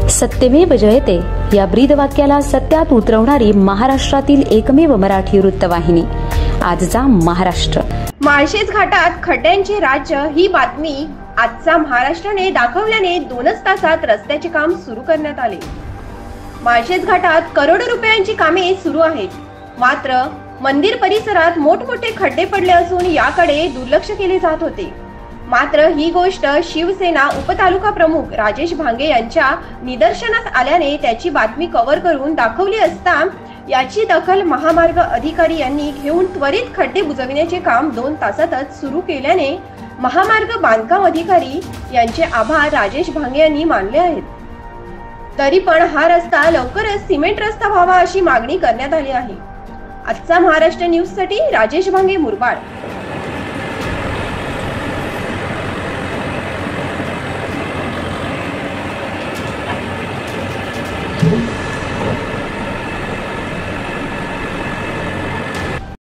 सत्यमेव जयते या ब्रीदवाक्याला सत्यात उतरवणारी महाराष्ट्रातील एकमेव मराठी वृत्तवाहिनी आजचा महाराष्ट्र। माळशेज घाटात खड्ड्यांचे राज्य ही बातमी आजचा महाराष्ट्राने दाखवल्याने 2च तासात रस्त्याचे काम सुरू करण्यात आले। माळशेज घाटात करोडो रुपयांची कामे सुरू आहेत, मात्र मंदिर परिसरात मोठमोठे खड्डे पडले असून याकडे दुर्लक्ष केले जात होते। मात्र ही गोष्ट शिवसेना उपतालुका प्रमुख राजेश भांगे यांच्या निदर्शनास आल्याने त्याची बातमी कव्हर करून दाखवली असता याची दखल महामार्ग अधिकारी यांनी घेऊन त्वरित खड्डे बुजविण्याचे काम 2 तासातच सुरू केल्याने महामार्ग बांधकाम अधिकारी यांचे आभार राजेश भांगे यांनी मानले आहेत। तरी पण हा रस्ता लवकरच सिमेंट रस्ता व्हावा अशी मागणी करण्यात आली आहे। आजचा महाराष्ट्र न्यूज साठी राजेश भांगे, मुरबाड।